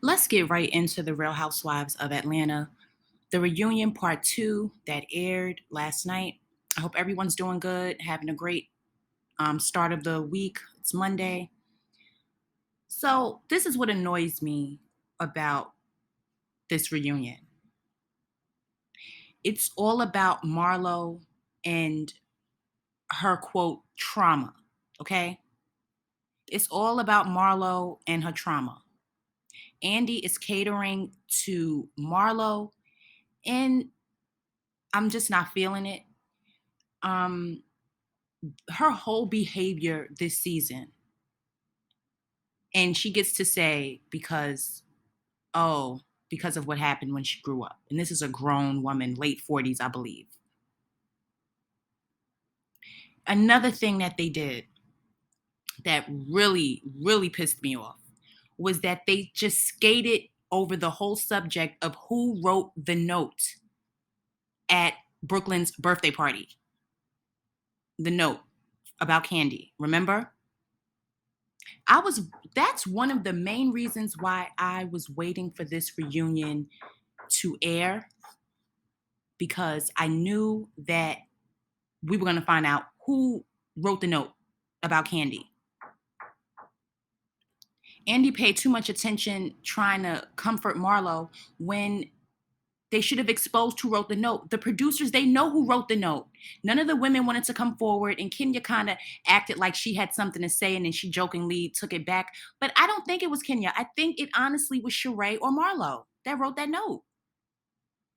Let's get right into the Real Housewives of Atlanta, the reunion part two that aired last night. I hope everyone's doing good, having a great start of the week. It's Monday. So, this is what annoys me about this reunion. It's all about Marlo and her quote trauma. Okay. It's all about Marlo and her trauma. Andy is catering to Marlo, and I'm just not feeling it. Um, her whole behavior this season, and she gets to say because of what happened when she grew up, and this is a grown woman, late 40s, I believe. Another thing that they did that really pissed me off was that they just skated over the whole subject of who wrote the note at Brooklyn's birthday party, the note about Kandi, remember? I was That's one of the main reasons why I was waiting for this reunion to air, because I knew that we were going to find out who wrote the note about Kandi. Andy paid too much attention trying to comfort Marlo when they should have exposed who wrote the note. The producers, they know who wrote the note. None of the women wanted to come forward, and Kenya kind of acted like she had something to say, and then she jokingly took it back. But I don't think it was Kenya. I think it honestly was Sheree or Marlo that wrote that note.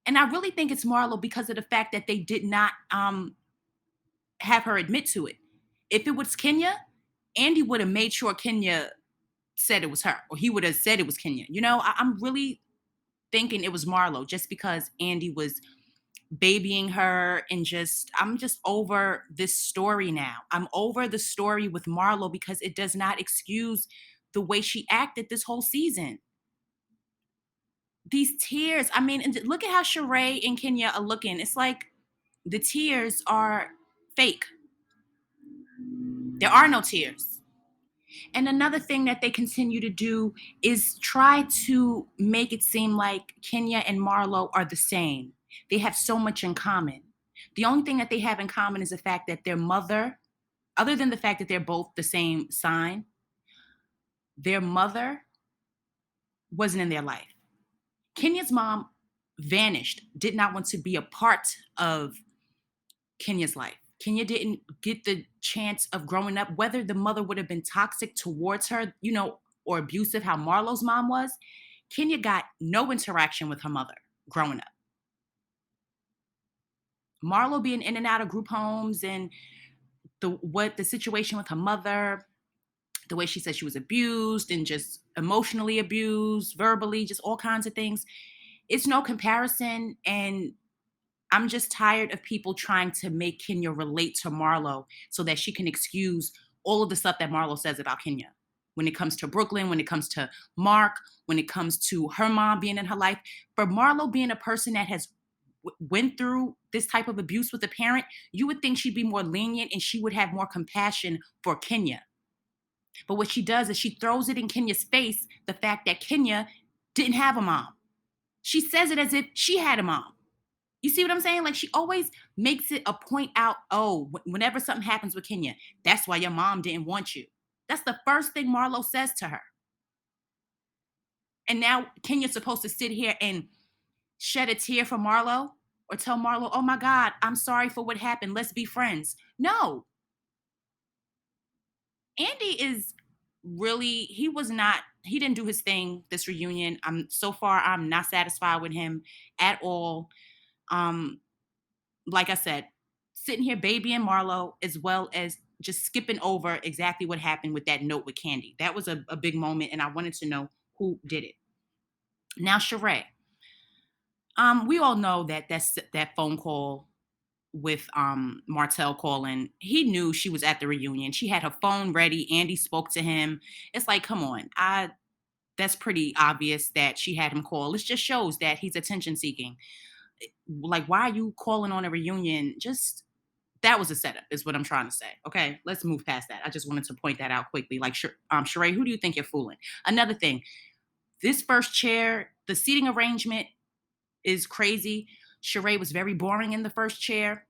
And I really think it's Marlo because of the fact that they did not have her admit to it. If it was Kenya, Andy would have made sure Kenya said it was her, or he would have said it was Kenya. I'm really thinking it was Marlo just because Andy was babying her, and I'm just over this story now. I'm over the story with Marlo because it does not excuse the way she acted this whole season. These tears, I mean, and look at how Sheree and Kenya are looking. It's like the tears are fake. There are no tears. And another thing that they continue to do is try to make it seem like Kenya and Marlo are the same. They have so much in common. The only thing that they have in common is the fact that their mother, other than the fact that they're both the same sign, their mother wasn't in their life. Kenya's mom vanished, did not want to be a part of Kenya's life. Kenya didn't get the chance of growing up, whether the mother would have been toxic towards her, or abusive, how Marlo's mom was. Kenya got no interaction with her mother growing up. Marlo being in and out of group homes, and the situation with her mother, the way she said she was abused and just emotionally abused, verbally, just all kinds of things. It's no comparison. And I'm just tired of people trying to make Kenya relate to Marlo so that she can excuse all of the stuff that Marlo says about Kenya. When it comes to Brooklyn, when it comes to Mark, when it comes to her mom being in her life, for Marlo being a person that has went through this type of abuse with a parent, you would think she'd be more lenient and she would have more compassion for Kenya. But what she does is she throws it in Kenya's face, the fact that Kenya didn't have a mom. She says it as if she had a mom. You see what I'm saying? Like, she always makes it a point out, oh, whenever something happens with Kenya, that's why your mom didn't want you. That's the first thing Marlo says to her. And now Kenya's supposed to sit here and shed a tear for Marlo, or tell Marlo, oh my God, I'm sorry for what happened. Let's be friends. No. Andy is really, he didn't do his thing this reunion. I'm not satisfied with him at all. Um, like I said, sitting here babying Marlo, as well as just skipping over exactly what happened with that note with Kandi. That was a big moment, and I wanted to know who did it. Now, Sheree. We all know that phone call with Martell calling. He knew she was at the reunion. She had her phone ready. Andy spoke to him. It's like, come on. That's pretty obvious that she had him call. It just shows that he's attention seeking. Like, why are you calling on a reunion? Just that was a setup, is what I'm trying to say. Okay, let's move past that. I just wanted to point that out quickly. Like, Sheree, who do you think you're fooling? Another thing, This first chair, the seating arrangement is crazy. Sheree was very boring in the first chair.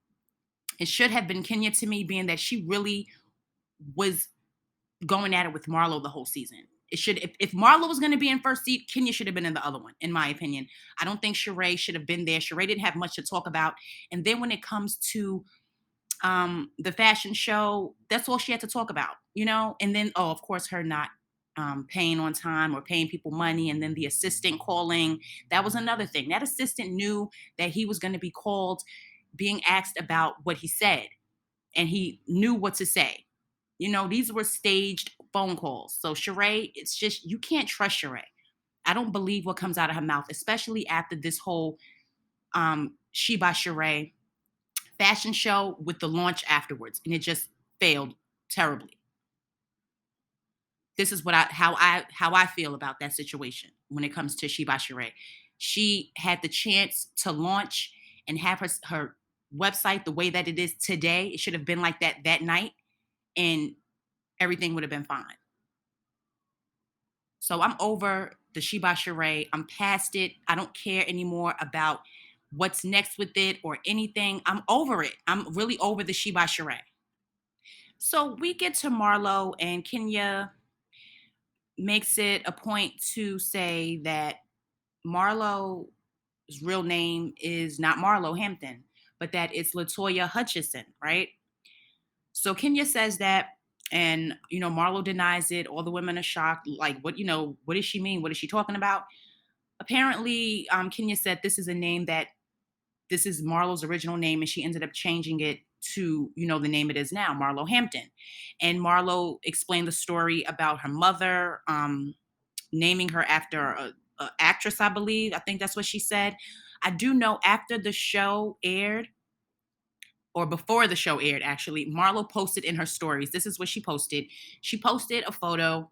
It should have been Kenya to me, being that she really was going at it with Marlo the whole season. It should, if Marlo was going to be in first seat, Kenya should have been in the other one, in my opinion. I don't think Sheree should have been there. Sheree didn't have much to talk about. And then when it comes to the fashion show, that's all she had to talk about, you know? And then, oh, of course, her not paying on time or paying people money. And then the assistant calling, that was another thing. That assistant knew that he was going to be called, being asked about what he said, and he knew what to say. You know, these were staged phone calls. So Sheree, it's just, you can't trust Sheree. I don't believe what comes out of her mouth, especially after this whole She by Sheree fashion show with the launch afterwards, and it just failed terribly. This is what I feel about that situation when it comes to She by Sheree. She had the chance to launch and have her website the way that it is today. It should have been like that that night, and everything would have been fine. So I'm over the She by Sheree. I'm past it. I don't care anymore about what's next with it or anything. I'm over it. I'm really over the She by Sheree. So we get to Marlo, and Kenya makes it a point to say that Marlo's real name is not Marlo Hampton, but that it's Latoya Hutchinson, right? So Kenya says that, and Marlo denies it. All the women are shocked. Like, what does she mean? What is she talking about? Apparently, Kenya said this is a name that this is Marlo's original name, and she ended up changing it to, the name it is now, Marlo Hampton. And Marlo explained the story about her mother naming her after a actress, I believe. I think that's what she said. I do know after the show aired, or before the show aired, actually, Marlo posted in her stories. This is what she posted. She posted a photo,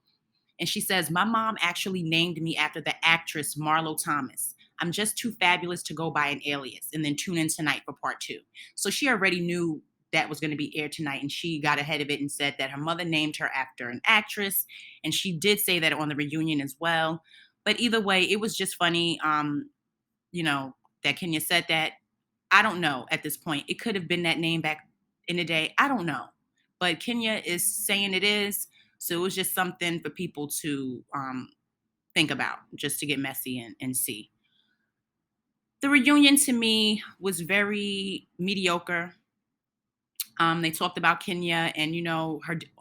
and she says, "My mom actually named me after the actress Marlo Thomas. I'm just too fabulous to go by an alias." And then tune in tonight for part 2. So she already knew that was going to be aired tonight, and she got ahead of it and said that her mother named her after an actress. And she did say that on the reunion as well. But either way, it was just funny, that Kenya said that. I don't know at this point. It could have been that name back in the day. I don't know. But Kenya is saying it is. So it was just something for people to think about, just to get messy and see. The reunion to me was very mediocre. They talked about Kenya and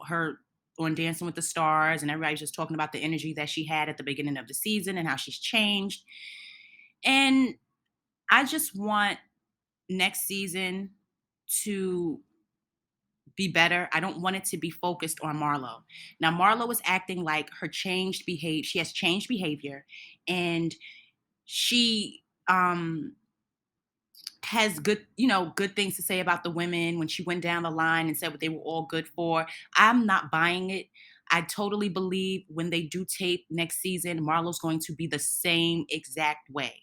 her on Dancing with the Stars, and everybody's just talking about the energy that she had at the beginning of the season and how she's changed. And I just want next season to be better. I don't want it to be focused on Marlo. Now, Marlo is acting like she has changed behavior, and she has good things to say about the women when she went down the line and said what they were all good for. I'm not buying it. I totally believe when they do tape next season, Marlo's going to be the same exact way.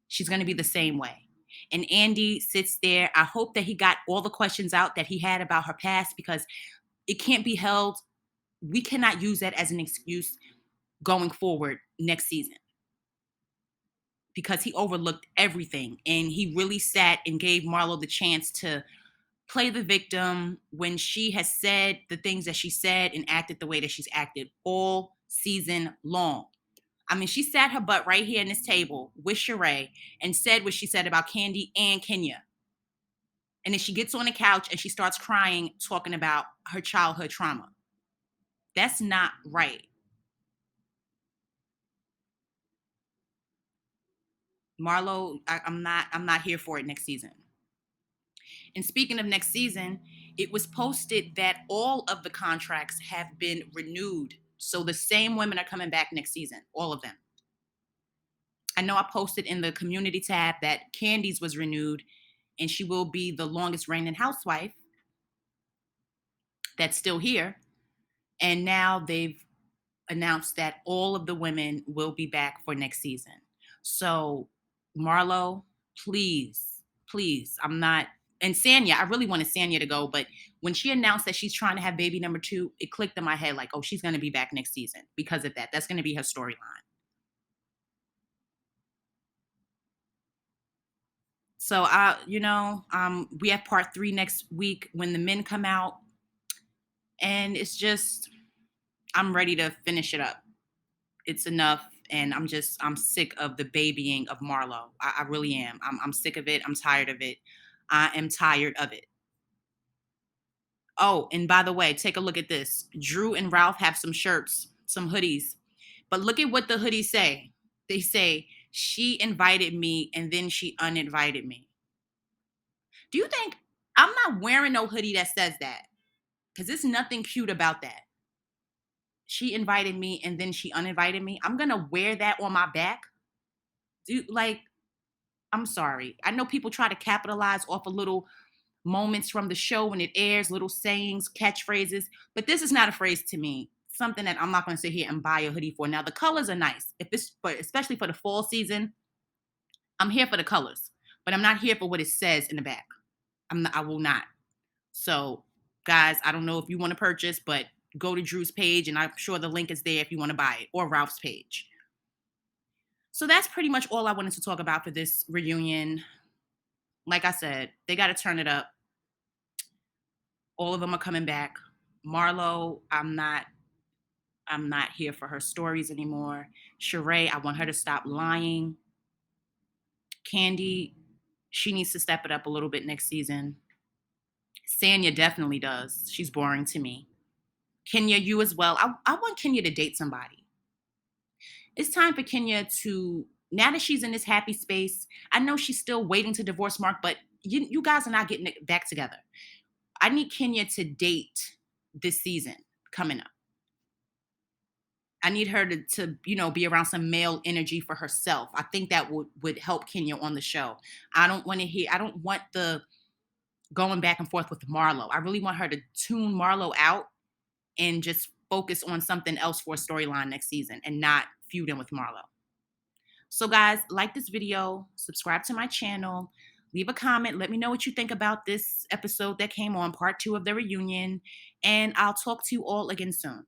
She's going to be the same way. And Andy sits there. I hope that he got all the questions out that he had about her past, because it can't be held. We cannot use that as an excuse going forward next season, because he overlooked everything and he really sat and gave Marlo the chance to play the victim when she has said the things that she said and acted the way that she's acted all season long. I mean, she sat her butt right here in this table with Sheree and said what she said about Kandi and Kenya. And then she gets on the couch and she starts crying, talking about her childhood trauma. That's not right. Marlo, I'm not here for it next season. And speaking of next season, it was posted that all of the contracts have been renewed. So the same women are coming back next season, all of them. I know I posted in the community tab that Kandi's was renewed, and she will be the longest reigning housewife that's still here. And now they've announced that all of the women will be back for next season. So Marlo, please, please, I'm not. And Sanya, I really wanted Sanya to go, but when she announced that she's trying to have baby number 2, it clicked in my head like, oh, she's going to be back next season because of that. That's going to be her storyline. So we have part 3 next week when the men come out, and it's just I'm ready to finish it up. It's enough, and I'm sick of the babying of Marlo. I really am. I'm sick of it. I'm tired of it. I am tired of it. Oh, and by the way, take a look at this. Drew and Ralph have some shirts, some hoodies. But look at what the hoodies say. They say, she invited me and then she uninvited me. Do you think I'm not wearing no hoodie that says that? Because there's nothing cute about that. She invited me and then she uninvited me. I'm gonna wear that on my back. Dude, like, I'm sorry. I know people try to capitalize off of little moments from the show when it airs, little sayings, catchphrases, but this is not a phrase to me. Something that I'm not going to sit here and buy a hoodie for. Now the colors are nice. If it's but especially for the fall season, I'm here for the colors, but I'm not here for what it says in the back. I will not. So, guys, I don't know if you want to purchase, but go to Drew's page, and I'm sure the link is there if you want to buy it, or Ralph's page. So that's pretty much all I wanted to talk about for this reunion. Like I said, they got to turn it up. All of them are coming back. Marlo, I'm not here for her stories anymore. Sheree, I want her to stop lying. Kandi, she needs to step it up a little bit next season. Sanya definitely does. She's boring to me. Kenya, you as well. I want Kenya to date somebody. It's time for Kenya to, now that she's in this happy space, I know she's still waiting to divorce Mark, but you guys are not getting it back together. I need Kenya to date this season coming up. I need her to be around some male energy for herself. I think that would help Kenya on the show. I don't want the going back and forth with Marlo. I really want her to tune Marlo out and just focus on something else for a storyline next season and not feuding with Marlo. So guys, like this video, subscribe to my channel, leave a comment, let me know what you think about this episode that came on, part 2 of the reunion, and I'll talk to you all again soon.